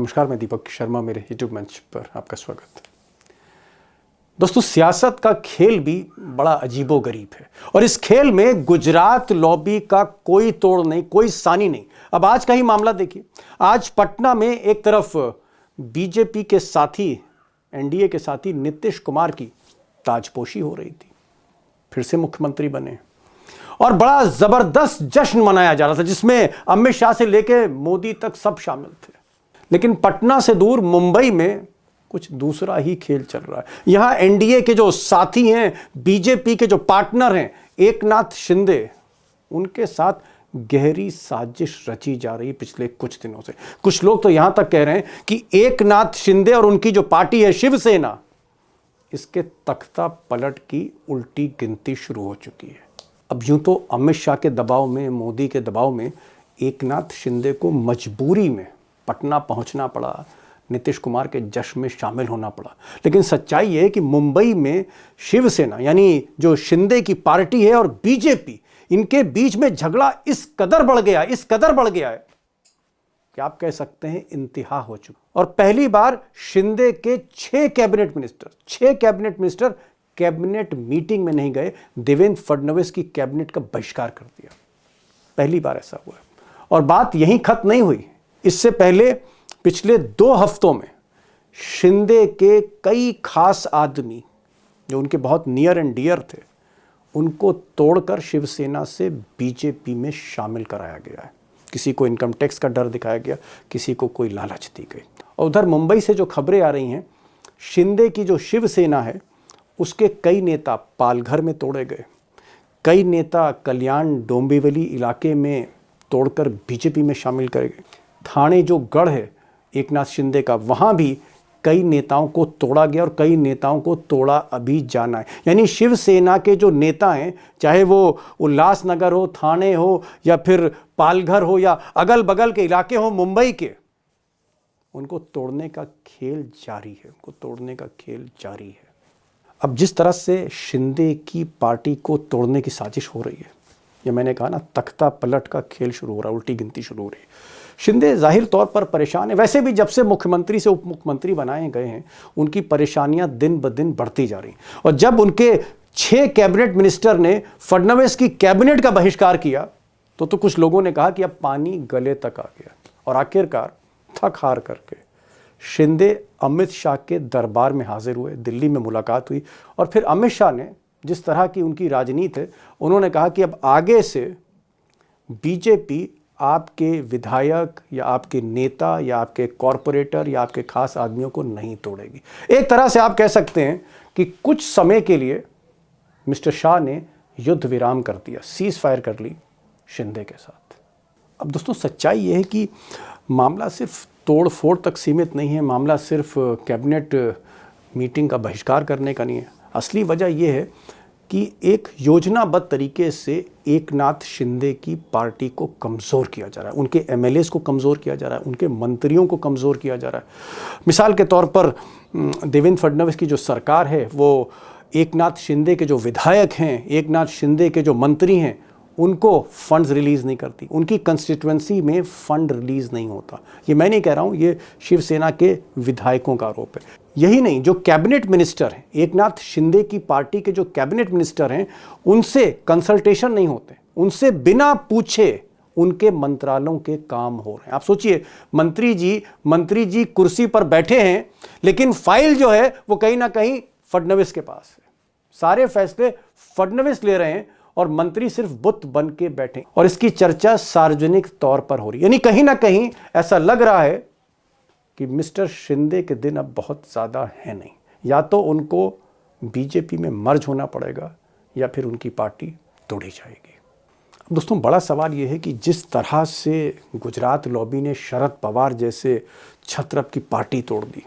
नमस्कार, मैं दीपक शर्मा, मेरे यूट्यूब मंच पर आपका स्वागत है। दोस्तों, सियासत का खेल भी बड़ा अजीबोगरीब है और इस खेल में गुजरात लॉबी का कोई तोड़ नहीं, कोई सानी नहीं। अब आज का ही मामला देखिए। आज पटना में एक तरफ बीजेपी के साथी, एनडीए के साथी नीतीश कुमार की ताजपोशी हो रही थी, फिर से मुख्यमंत्री बने और बड़ा जबरदस्त जश्न मनाया जा रहा था जिसमें अमित शाह से लेकर मोदी तक सब शामिल थे। लेकिन पटना से दूर मुंबई में कुछ दूसरा ही खेल चल रहा है। यहां एनडीए के जो साथी हैं, बीजेपी के जो पार्टनर हैं, एकनाथ शिंदे, उनके साथ गहरी साजिश रची जा रही पिछले कुछ दिनों से। कुछ लोग तो यहां तक कह रहे हैं कि एकनाथ शिंदे और उनकी जो पार्टी है शिवसेना, इसके तख्ता पलट की उल्टी गिनती शुरू हो चुकी है। अब यूं तो अमित शाह के दबाव में, मोदी के दबाव में एकनाथ शिंदे को मजबूरी में पटना पहुंचना पड़ा, नीतीश कुमार के जश्न में शामिल होना पड़ा। लेकिन सच्चाई यह है कि मुंबई में शिवसेना यानी जो शिंदे की पार्टी है और बीजेपी, इनके बीच में झगड़ा इस कदर बढ़ गया है कि आप कह सकते हैं इंतहा हो चुका। और पहली बार शिंदे के 6 कैबिनेट मिनिस्टर कैबिनेट मीटिंग में नहीं गए, देवेंद्र फडणवीस की कैबिनेट का बहिष्कार कर दिया। पहली बार ऐसा हुआ है। और बात यहीं खत्म नहीं हुई। इससे पहले पिछले 2 हफ्तों में शिंदे के कई खास आदमी जो उनके बहुत नियर एंड डियर थे, उनको तोड़कर शिवसेना से बीजेपी में शामिल कराया गया है। किसी को इनकम टैक्स का डर दिखाया गया, किसी को कोई लालच दी गई। और उधर मुंबई से जो खबरें आ रही हैं, शिंदे की जो शिवसेना है उसके कई नेता पालघर में तोड़े गए, कई नेता कल्याण डोंबिवली इलाके में तोड़कर बीजेपी में शामिल करे गए। थाने जो गढ़ है एकनाथ शिंदे का, वहां भी कई नेताओं को तोड़ा गया और कई नेताओं को तोड़ा अभी जाना है। यानी शिवसेना के जो नेता हैं, चाहे वो उल्लासनगर हो, थाने हो या फिर पालघर हो या अगल बगल के इलाके हो मुंबई के, उनको तोड़ने का खेल जारी है। अब जिस तरह से शिंदे की पार्टी को तोड़ने की साजिश हो रही है, ये मैंने कहा ना, तख्ता पलट का खेल शुरू हो रहा है, उल्टी गिनती शुरू हो रही है। शिंदे जाहिर तौर पर परेशान है। वैसे भी जब से मुख्यमंत्री से उप मुख्यमंत्री बनाए गए हैं, उनकी परेशानियां दिन ब दिन बढ़ती जा रही। और जब उनके 6 कैबिनेट मिनिस्टर ने फडणवीस की कैबिनेट का बहिष्कार किया तो कुछ लोगों ने कहा कि अब पानी गले तक आ गया। और आखिरकार थक हार करके शिंदे अमित शाह के दरबार में हाजिर हुए, दिल्ली में मुलाकात हुई और फिर अमित शाह ने, जिस तरह की उनकी राजनीति है, उन्होंने कहा कि अब आगे से बीजेपी आपके विधायक या आपके नेता या आपके कॉरपोरेटर या आपके खास आदमियों को नहीं तोड़ेगी। एक तरह से आप कह सकते हैं कि कुछ समय के लिए मिस्टर शाह ने युद्ध विराम कर दिया, सीज फायर कर ली शिंदे के साथ। अब दोस्तों, सच्चाई यह है कि मामला सिर्फ तोड़ फोड़ तक सीमित नहीं है, मामला सिर्फ कैबिनेट मीटिंग का बहिष्कार करने का नहीं है। असली वजह यह है कि एक योजनाबद्ध तरीके से एकनाथ शिंदे की पार्टी को कमज़ोर किया जा रहा है, उनके एमएलएस को कमज़ोर किया जा रहा है, उनके मंत्रियों को कमज़ोर किया जा रहा है। मिसाल के तौर पर देवेंद्र फडणवीस की जो सरकार है, वो एकनाथ शिंदे के जो विधायक हैं, एकनाथ शिंदे के जो मंत्री हैं, उनको फंड्स रिलीज़ नहीं करती, उनकी कंस्टिट्यूएंसी में फंड रिलीज़ नहीं होता। ये मैं नहीं कह रहा हूँ, ये शिवसेना के विधायकों का आरोप है। यही नहीं, जो कैबिनेट मिनिस्टर हैं, एकनाथ शिंदे की पार्टी के जो कैबिनेट मिनिस्टर हैं, उनसे कंसल्टेशन नहीं होते, उनसे बिना पूछे उनके मंत्रालयों के काम हो रहे हैं। आप सोचिए, मंत्री जी कुर्सी पर बैठे हैं, लेकिन फाइल जो है वो कहीं ना कहीं फडणवीस के पास है। सारे फैसले फडणवीस ले रहे हैं और मंत्री सिर्फ बुत बन के बैठे। और इसकी चर्चा सार्वजनिक तौर पर हो रही है। यानी कहीं ना कहीं ऐसा लग रहा है कि मिस्टर शिंदे के दिन अब बहुत ज़्यादा है नहीं। या तो उनको बीजेपी में मर्ज होना पड़ेगा या फिर उनकी पार्टी तोड़ी जाएगी। अब दोस्तों, बड़ा सवाल यह है कि जिस तरह से गुजरात लॉबी ने शरद पवार जैसे छत्रप की पार्टी तोड़ दी,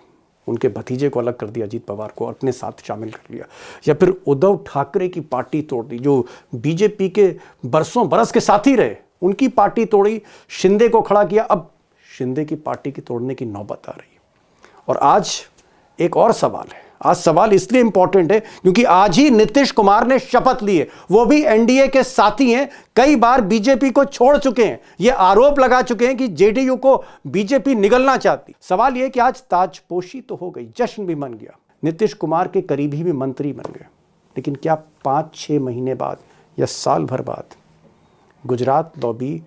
उनके भतीजे को अलग कर दिया, अजीत पवार को अपने साथ शामिल कर लिया, या फिर उद्धव ठाकरे की पार्टी तोड़ दी जो बीजेपी के बरसों बरस के साथी रहे, उनकी पार्टी तोड़ी, शिंदे को खड़ा किया। अब शिंदे की पार्टी की तोड़ने की नौबत आ रही है। और आज एक और सवाल है आज सवाल इसलिए इंपॉर्टेंट है क्योंकि आज ही नीतीश कुमार ने शपथ ली है, वो भी एनडीए के साथी हैं, कई बार बीजेपी को छोड़ चुके हैं, ये आरोप लगा चुके हैं कि जेडीयू को बीजेपी निगलना चाहती। सवाल यह कि आज ताजपोशी तो हो गई, जश्न भी मन गया, नीतीश कुमार के करीबी भी मंत्री बन गए, लेकिन क्या 5-6 महीने बाद या साल भर बाद गुजरात लॉबी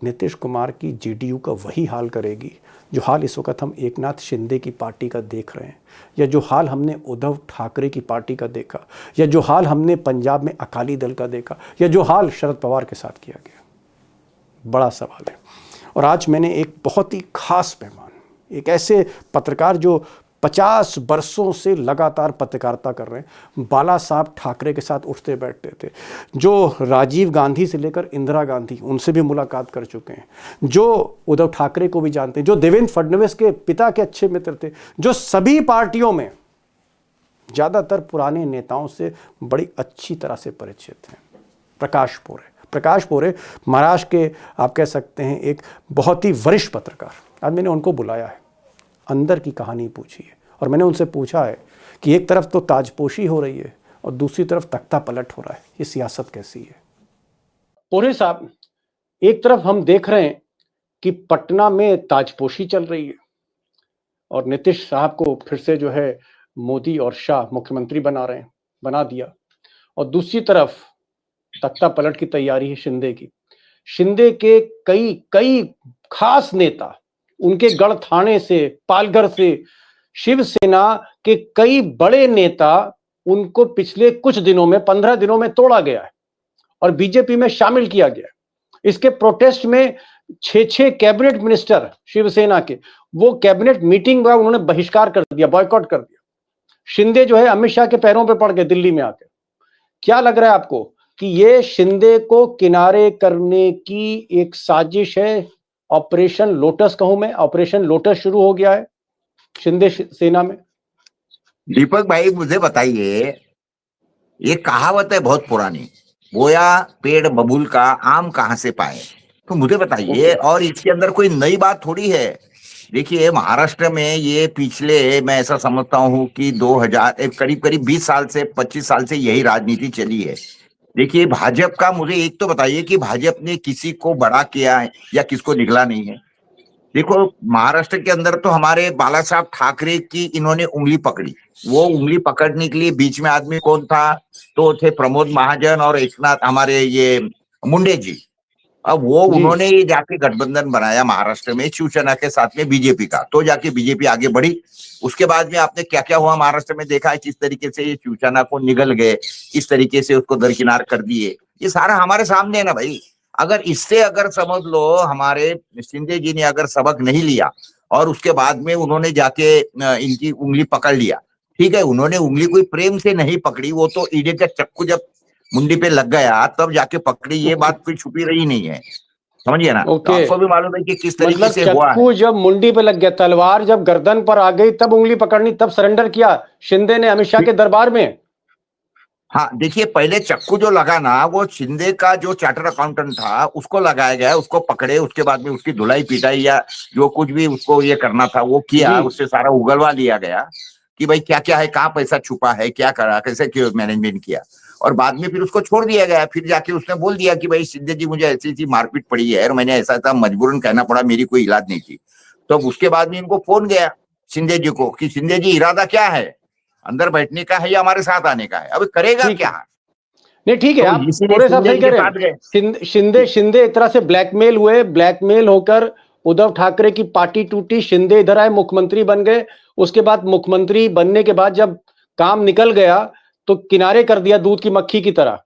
नीतीश कुमार की जेडीयू का वही हाल करेगी जो हाल इस वक्त हम एकनाथ शिंदे की पार्टी का देख रहे हैं, या जो हाल हमने उद्धव ठाकरे की पार्टी का देखा, या जो हाल हमने पंजाब में अकाली दल का देखा, या जो हाल शरद पवार के साथ किया गया? बड़ा सवाल है। और आज मैंने एक बहुत ही खास मेहमान, एक ऐसे पत्रकार जो 50 वर्षों से लगातार पत्रकारिता कर रहे हैं, बाला साहब ठाकरे के साथ उठते बैठते थे, जो राजीव गांधी से लेकर इंदिरा गांधी उनसे भी मुलाकात कर चुके हैं, जो उद्धव ठाकरे को भी जानते हैं, जो देवेंद्र फडणवीस के पिता के अच्छे मित्र थे, जो सभी पार्टियों में ज़्यादातर पुराने नेताओं से बड़ी अच्छी तरह से परिचित हैं। प्रकाश पोरे महाराष्ट्र के आप कह सकते हैं एक बहुत ही वरिष्ठ पत्रकार। आज मैंने उनको बुलाया है, अंदर की कहानी पूछी है, और मैंने उनसे पूछा है कि एक तरफ तो ताजपोशी हो रही है और दूसरी तरफ तख्ता पलट हो रहा है, ये सियासत कैसी है? पोरे साहब, एक तरफ हम देख रहे हैं कि पटना में ताजपोशी चल रही है और नीतीश साहब को फिर से जो है मोदी और शाह मुख्यमंत्री बना दिया, और दूसरी तरफ तख्ता पलट की तैयारी है शिंदे की। शिंदे के कई खास नेता, उनके गढ़ थाने से, पालघर से, शिवसेना के कई बड़े नेता, उनको पिछले कुछ दिनों में 15 दिनों में तोड़ा गया है और बीजेपी में शामिल किया गया है। इसके प्रोटेस्ट में 6 कैबिनेट मिनिस्टर शिवसेना के, वो कैबिनेट मीटिंग में उन्होंने बहिष्कार कर दिया, बॉयकॉट कर दिया। शिंदे जो है अमित शाह के पैरों पे पड़ गए दिल्ली में आकर। क्या लग रहा है आपको कि ये शिंदे को किनारे करने की एक साजिश है? ऑपरेशन लोटस कहूं मैं, ऑपरेशन लोटस शुरू हो गया है शिंदे सेना में। दीपक भाई, मुझे बताइए, ये कहावत है बहुत पुरानी, बोया पेड़ बबूल का आम कहां से पाए, तो मुझे बताइए। और इसके अंदर कोई नई बात थोड़ी है। देखिए, महाराष्ट्र में ये पिछले, मैं ऐसा समझता हूं कि 2000 करीब 20 साल से 25 साल से यही राजनीति चली है। देखिए, भाजपा का मुझे एक तो बताइए कि भाजपा ने किसी को बड़ा किया है या किसको निगला नहीं है। देखो, महाराष्ट्र के अंदर तो हमारे बाला साहब ठाकरे की इन्होंने उंगली पकड़ी। वो उंगली पकड़ने के लिए बीच में आदमी कौन था? तो थे प्रमोद महाजन और एकनाथ, हमारे ये मुंडे जी। अब वो उन्होंने जाके गठबंधन बनाया महाराष्ट्र में शिवसेना के साथ में बीजेपी का, तो जाके बीजेपी आगे बढ़ी। उसके बाद में आपने क्या क्या हुआ महाराष्ट्र में देखा है, किस तरीके से ये शिवसेना को निगल गए, किस तरीके से उसको दरकिनार कर दिए। ये सारा हमारे सामने है ना भाई। अगर इससे अगर समझ लो हमारे शिंदे जी ने अगर सबक नहीं लिया और उसके बाद में उन्होंने जाके इनकी उंगली पकड़ लिया, ठीक है, उन्होंने उंगली कोई प्रेम से नहीं पकड़ी, वो तो ईडे का चक्कू जब मुंडी पे लग गया तब जाके पकड़ी, ये बात कोई छुपी रही नहीं है, समझिए ना। तो आपको भी मालूम है कि किस तरीके से हुआ है। चक्कू जब मुंडी पे लग गया, तलवार जब गर्दन पर आ गई, तब उंगली पकड़नी, तब सरेंडर किया शिंदे ने अमित शाह के दरबार में। हाँ, देखिए, पहले चक्कू जो लगा ना, वो शिंदे का जो चार्टर अकाउंटेंट था उसको लगाया गया, उसको पकड़े, उसके बाद में उसकी धुलाई पिटाई या जो कुछ भी उसको ये करना था वो किया, उससे सारा उगलवा लिया गया कि भाई क्या क्या है, कहाँ पैसा छुपा है, क्या करा, कैसे मैनेजमेंट किया, और बाद में फिर उसको छोड़ दिया गया। फिर जाके उसने बोल दिया कि भाई शिंदे जी, मुझे ऐसी ऐसी मारपीट पड़ी है और मैंने ऐसा ऐसा मजबूरन कहना पड़ा, मेरी कोई इलाज नहीं थी। तो उसके बाद में इनको फोन गया शिंदे जी को कि शिंदे जी, इरादा क्या है, अंदर बैठने का है या हमारे साथ आने का है, अब करेगा क्या? नहीं, ठीक है, तो आप पूरे साहब सही कह रहे हैं। शिंदे एक तरह से ब्लैकमेल हुए, ब्लैकमेल होकर उद्धव ठाकरे की पार्टी टूटी, शिंदे इधर आए, मुख्यमंत्री बन गए। उसके बाद मुख्यमंत्री बनने के बाद जब काम निकल गया तो किनारे कर दिया दूध की मक्खी की तरह।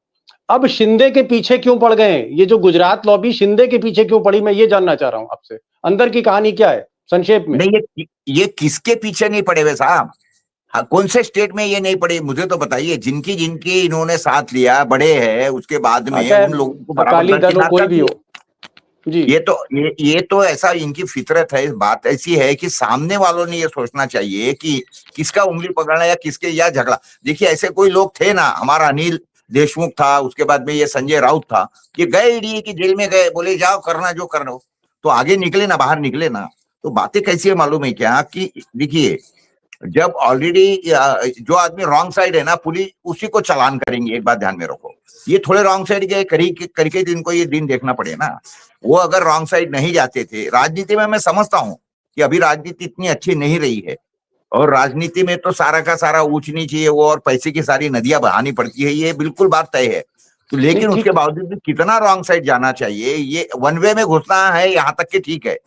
अब शिंदे के पीछे क्यों पड़ गए? ये जो गुजरात लॉबी शिंदे के पीछे क्यों पड़ी, मैं ये जानना चाह रहा हूं आपसे। अंदर की कहानी क्या है संक्षेप में? नहीं, ये किसके पीछे नहीं पड़े हुए साहब? हाँ, कौन से स्टेट में ये नहीं पड़े, मुझे तो बताइए। जिनकी जिनकी इन्होंने साथ लिया, बड़े हैं, उसके बाद में उन लोगों को बराबर दरकिनार कर दिया। जी, ये तो ऐसा इनकी फितरत है। बात ऐसी है कि सामने वालों ने ये सोचना चाहिए कि किसका उंगली पकड़ना या किसके या झगड़ा। देखिए, ऐसे कोई लोग थे ना, हमारा अनिल देशमुख था, उसके बाद में ये संजय राउत था, ये गए ईडी की जेल में गए, बोले जाओ करना जो करना हो, तो आगे निकले ना, बाहर निकले ना। तो बातें कैसी है मालूम है क्या कि देखिए, जब ऑलरेडी जो आदमी रॉन्ग साइड है ना, पुलिस उसी को चालान करेंगे। एक बात ध्यान में रखो, ये थोड़े रॉन्ग साइड के करके दिन को ये दिन देखना पड़े ना। वो अगर रॉन्ग साइड नहीं जाते थे, राजनीति में मैं समझता हूँ कि अभी राजनीति इतनी अच्छी नहीं रही है, और राजनीति में तो सारा का सारा ऊंच नीच ये वो और पैसे की सारी नदियां बहानी पड़ती है, ये बिल्कुल बात तय है। तो नहीं लेकिन उसके ठीक। बावजूद भी कितना रॉन्ग साइड जाना चाहिए, ये वन वे में घुसना है यहाँ तक कि ठीक है।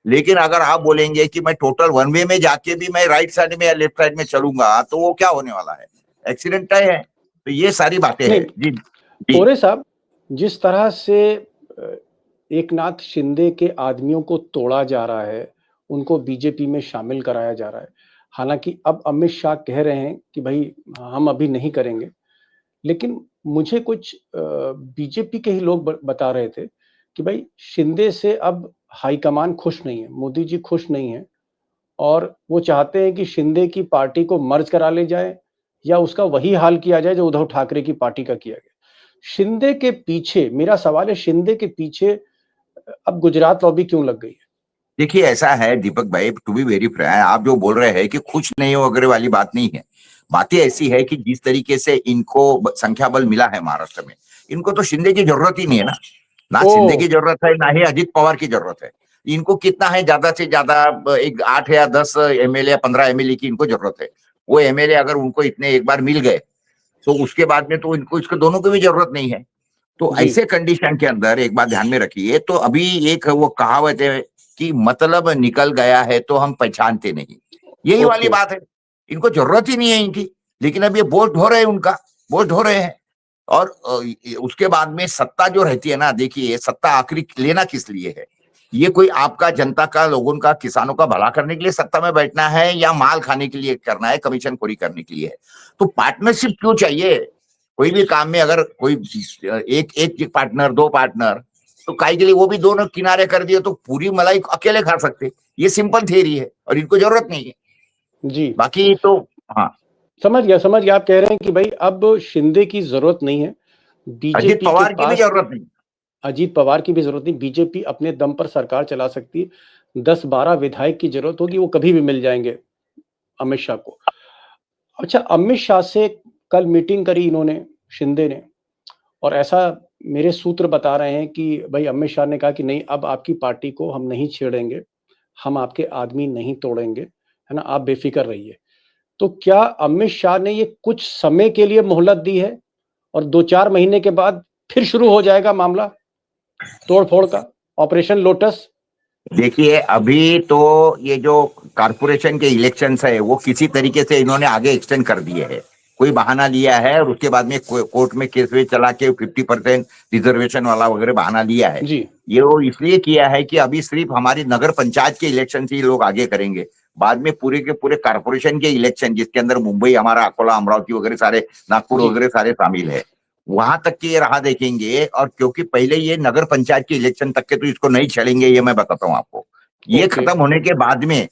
लेकिन अगर आप बोलेंगे कि मैं टोटल वन वे में जाके भी मैं राइट साइड में या लेफ्ट साइड में चलूंगा, तो वो क्या होने वाला है, एक्सीडेंट तय है। तो ये सारी बातें हैं नहीं जी। जी पोरे साहब, जिस तरह से अ, एकनाथ शिंदे के आदमियों को तोड़ा जा रहा है, उनको बीजेपी में शामिल कराया जा रहा है। हालांकि अब अमित शाह कह रहे हैं कि भाई हम अभी नहीं करेंगे, लेकिन मुझे कुछ बीजेपी के ही लोग बता रहे थे कि भाई शिंदे से अब हाईकमान खुश नहीं है, मोदी जी खुश नहीं है, और वो चाहते हैं कि शिंदे की पार्टी को मर्ज करा ले जाए या उसका वही हाल किया जाए जो उद्धव ठाकरे की पार्टी का किया गया। शिंदे के पीछे, मेरा सवाल है, शिंदे के पीछे अब गुजरात लॉबी क्यों लग गई है? देखिए, ऐसा है दीपक भाई, टू बी वेरी फ्रैंक, आप जो बोल रहे हैं कि खुश नहीं हो वगैरह वाली बात नहीं है। बातें ऐसी है कि जिस तरीके से इनको संख्या बल मिला है महाराष्ट्र में, इनको तो शिंदे की जरूरत ही नहीं है ना। ना ओ शिंदे की जरूरत है, ना ही अजित पवार की जरूरत है। इनको कितना है, ज्यादा से ज्यादा एक 8 या 10 एमएलए या 15 एमएलए की इनको जरूरत है। वो एमएलए अगर उनको इतने एक बार मिल गए, तो उसके बाद में तो इनको इसके दोनों की भी जरूरत नहीं है। तो जी। ऐसे कंडीशन के अंदर एक बात ध्यान में रखिए, तो अभी एक वो कहावत है कि मतलब निकल गया है तो हम पहचानते नहीं, यही वाली ओके। बात है। इनको जरूरत ही नहीं है इनकी, लेकिन अब ये बोझ ढो रहे हैं, उनका बोझ ढो रहे हैं। और उसके बाद में सत्ता जो रहती है ना, देखिए सत्ता आखिरी लेना किस लिए है? ये कोई आपका जनता का, लोगों का, किसानों का भला करने के लिए सत्ता में बैठना है, या माल खाने के लिए करना है, कमीशन खोरी करने के लिए है? तो पार्टनरशिप क्यों चाहिए? कोई भी काम में अगर कोई एक एक पार्टनर, दो पार्टनर, तो काहे के लिए वो भी दोनों किनारे कर दिए तो पूरी मलाई अकेले खा सकते? ये सिंपल थियरी है और इनको जरूरत नहीं है। जी बाकी तो हाँ, समझ गया, समझ गया। आप कह रहे हैं कि भाई अब शिंदे की जरूरत नहीं है, अजित बीजेपी के पवार की भी पास जरूरत नहीं। अजीत पवार की भी जरूरत नहीं, बीजेपी अपने दम पर सरकार चला सकती है। 10-12 विधायक की जरूरत होगी, वो कभी भी मिल जाएंगे अमित शाह को। अच्छा, अमित शाह से कल मीटिंग करी इन्होंने, शिंदे ने, और ऐसा मेरे सूत्र बता रहे हैं कि भाई अमित शाह ने कहा कि नहीं, अब आपकी पार्टी को हम नहीं छेड़ेंगे, हम आपके आदमी नहीं तोड़ेंगे, है ना, आप बेफिक्र रहिए। तो क्या अमित शाह ने ये कुछ समय के लिए मोहलत दी है और 2-4 महीने के बाद फिर शुरू हो जाएगा मामला तोड़ फोड़ का, ऑपरेशन लोटस? देखिए, अभी तो ये जो कारपोरेशन के इलेक्शंस है वो किसी तरीके से इन्होंने आगे एक्सटेंड कर दिए है। कोई बहाना लिया है और उसके बाद में कोर्ट में केस वेस चला के 50% रिजर्वेशन वाला वगैरह बहाना लिया है। जी। ये वो इसलिए किया है कि अभी सिर्फ हमारी नगर पंचायत के इलेक्शन से ही लोग आगे करेंगे। बाद में पूरे के पूरे कारपोरेशन के इलेक्शन, जिसके अंदर मुंबई, हमारा अकोला, अमरावती वगैरह सारे, नागपुर जी। वगैरह सारे शामिल है, वहां तक के ये राह देखेंगे। और क्योंकि पहले ये नगर पंचायत के इलेक्शन तक के तो इसको नहीं छेड़ेंगे, ये मैं बताता हूँ आपको। ये ओके। खत्म होने के बाद में,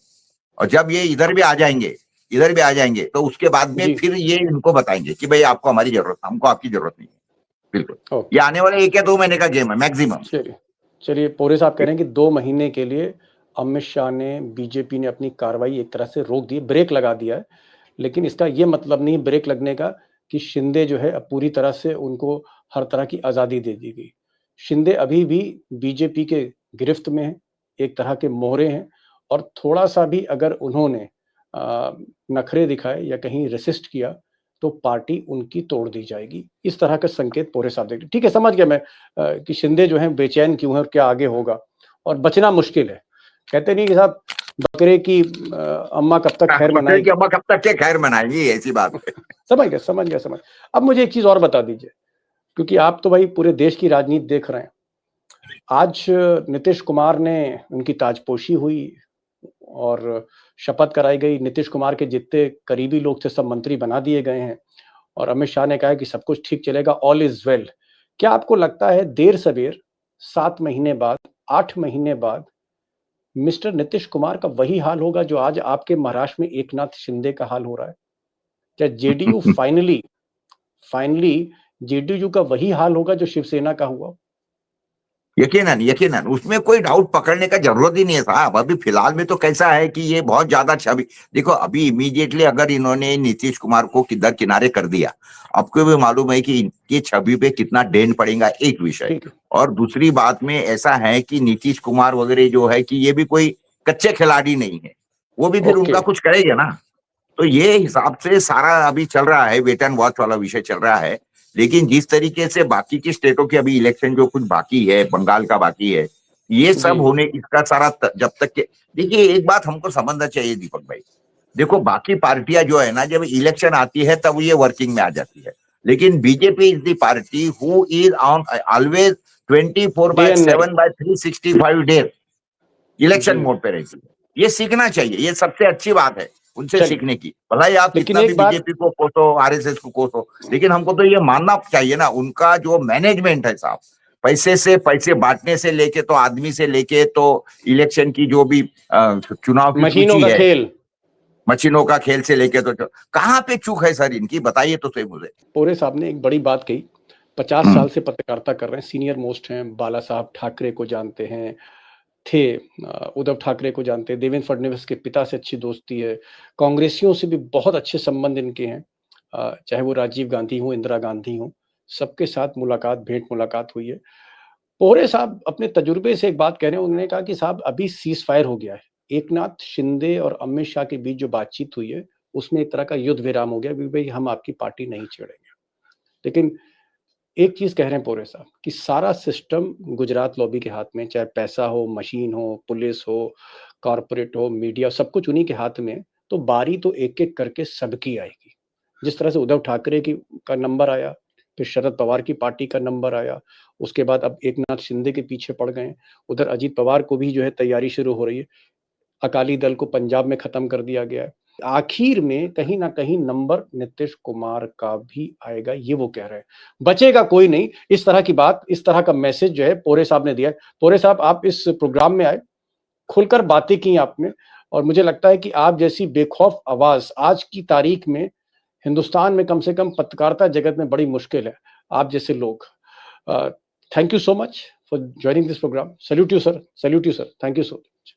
और जब ये इधर भी आ जाएंगे, इधर भी आ जाएंगे, तो उसके बाद में जी। फिर ये इनको बताएंगे कि भाई आपको हमारी जरूरत, हमको आपकी जरूरत नहीं है। बिल्कुल। ये ओके। आने वाले 1 या 2 महीने का गेम है मैक्सिमम। चलिए, चलिए पोरे साहब कह रहे हैं कि 2 महीने के लिए अमित शाह ने, बीजेपी ने अपनी कार्रवाई एक तरह से रोक दी है, ब्रेक लगा दिया है। लेकिन इसका ये मतलब नहीं ब्रेक लगने का कि शिंदे जो है अब पूरी तरह से उनको हर तरह की आज़ादी दे दी गई। शिंदे अभी भी बीजेपी के गिरफ्त में हैं, एक तरह के मोहरे हैं, और थोड़ा-सा भी अगर उन्होंने नखरे दिखाए या कहीं रेसिस्ट किया, तो पार्टी उनकी तोड़ दी जाएगी। इस तरह के संकेत पोरे साहब दे रहे हैं। ठीक है, समझ गया मैं कि शिंदे जो हैं बेचैन क्यों हैं और क्या आगे होगा, और बचना मुश्किल है। कहते नहीं कि साहब, बकरे की अम्मा कब तक खैर बकरे की मनाएगी। अम्मा कब तक के खैर मनाएंगी, ऐसी बात है। समझ गया, समझ गया, समझ। अब मुझे एक चीज़ और बता दीजिए, क्योंकि आप तो भाई पूरे देश की राजनीति देख रहे हैं। आज नीतीश कुमार ने, उनकी ताजपोशी हुई और शपथ कराई गई। नीतीश कुमार के जितने करीबी लोग थे सब मंत्री बना दिए गए हैं, और अमित शाह ने कहा है कि सब कुछ ठीक चलेगा, ऑल इज वेल। क्या आपको लगता है देर सवेर 7 महीने बाद, 8 महीने बाद मिस्टर नीतीश कुमार का वही हाल होगा जो आज आपके महाराष्ट्र में एकनाथ शिंदे का हाल हो रहा है? क्या जेडीयू फाइनली फाइनली जेडीयू का वही हाल होगा जो शिवसेना का हुआ? यकीनन यकीनन उसमें कोई डाउट पकड़ने का जरूरत ही नहीं है साहब। अभी फिलहाल में तो कैसा है कि ये बहुत ज्यादा छवि, देखो अभी इमीडिएटली अगर इन्होंने नीतीश कुमार को किधर किनारे कर दिया, आपको भी मालूम है कि इनकी छवि पे कितना डेंट पड़ेगा, एक विषय। ठीक है। और दूसरी बात में ऐसा है कि नीतीश कुमार वगैरह जो है कि ये भी कोई कच्चे खिलाड़ी नहीं है, वो भी फिर ओके। उनका कुछ करेगा ना। तो ये हिसाब से सारा अभी चल रहा है, वेट एंड वॉच वाला विषय चल रहा है। लेकिन जिस तरीके से बाकी की स्टेटों की अभी इलेक्शन जो कुछ बाकी है, बंगाल का बाकी है, ये जी। सब होने इसका सारा जब तक के, देखिए एक बात हमको समझना चाहिए दीपक भाई, देखो बाकी पार्टियां जो है ना, जब इलेक्शन आती है तब ये वर्किंग में आ जाती है, लेकिन BJP is the party who is on always day and 24/7 night. By 365 days election जी। मोड पे रहती है। ये सीखना चाहिए, ये सबसे अच्छी बात है उनसे चलिए, सीखने की। भला ही आप लेकिन कितना भी एक बात। बीजेपी को कोसो, आरएसएस को कोसो, लेकिन हमको तो ये मानना चाहिए ना, उनका जो मैनेजमेंट है साहब, पैसे से पैसे बांटने से लेके तो आदमी से लेके तो इलेक्शन की जो भी चुनाव की मशीनों सूची का है, खेल। मशीनों का खेल से लेके तो कहाँ पे चूक है सर इनकी, बताइए तो सही मुझे। पोरे साहब ने एक बड़ी बात कही। 50 साल से पत्रकारिता कर रहे हैं, सीनियर मोस्ट हैं, बाला साहब ठाकरे को जानते हैं, थे उद्धव ठाकरे को जानते हैं, देवेंद्र फडणवीस के पिता से अच्छी दोस्ती है, कांग्रेसियों से भी बहुत अच्छे संबंध इनके हैं, चाहे वो राजीव गांधी हो, इंदिरा गांधी हो, सबके साथ मुलाकात, भेंट मुलाकात हुई है। पोरे साहब अपने तजुर्बे से एक बात कह रहे हैं, उन्होंने कहा कि साहब अभी सीज फायर हो गया है, एकनाथ शिंदे और अमित शाह के बीच जो बातचीत हुई है उसमें एक तरह का युद्ध विराम हो गया, भाई हम आपकी पार्टी नहीं छेड़ेंगे। लेकिन एक चीज कह रहे हैं पोरे साहब कि सारा सिस्टम गुजरात लॉबी के हाथ में, चाहे पैसा हो, मशीन हो, पुलिस हो, कॉरपोरेट हो, मीडिया, सब कुछ उन्हीं के हाथ में। तो बारी तो एक एक करके सबकी आएगी। जिस तरह से उद्धव ठाकरे की का नंबर आया, फिर शरद पवार की पार्टी का नंबर आया, उसके बाद अब एकनाथ शिंदे के पीछे पड़ गए, उधर अजीत पवार को भी जो है तैयारी शुरू हो रही है, अकाली दल को पंजाब में खत्म कर दिया गया है। आखिर में कहीं ना कहीं नंबर नीतीश कुमार का भी आएगा, ये वो कह रहे हैं, बचेगा कोई नहीं। इस तरह की बात, इस तरह का मैसेज जो है पोरे साहब ने दिया है। पोरे साहब आप इस प्रोग्राम में आए, खुलकर बातें की आपने, और मुझे लगता है कि आप जैसी बेखौफ आवाज आज की तारीख में हिंदुस्तान में कम से कम पत्रकारिता जगत में बड़ी मुश्किल है, आप जैसे लोग। Thank you so much for joining this programme. Salute you sir, salute you sir, thank you so much.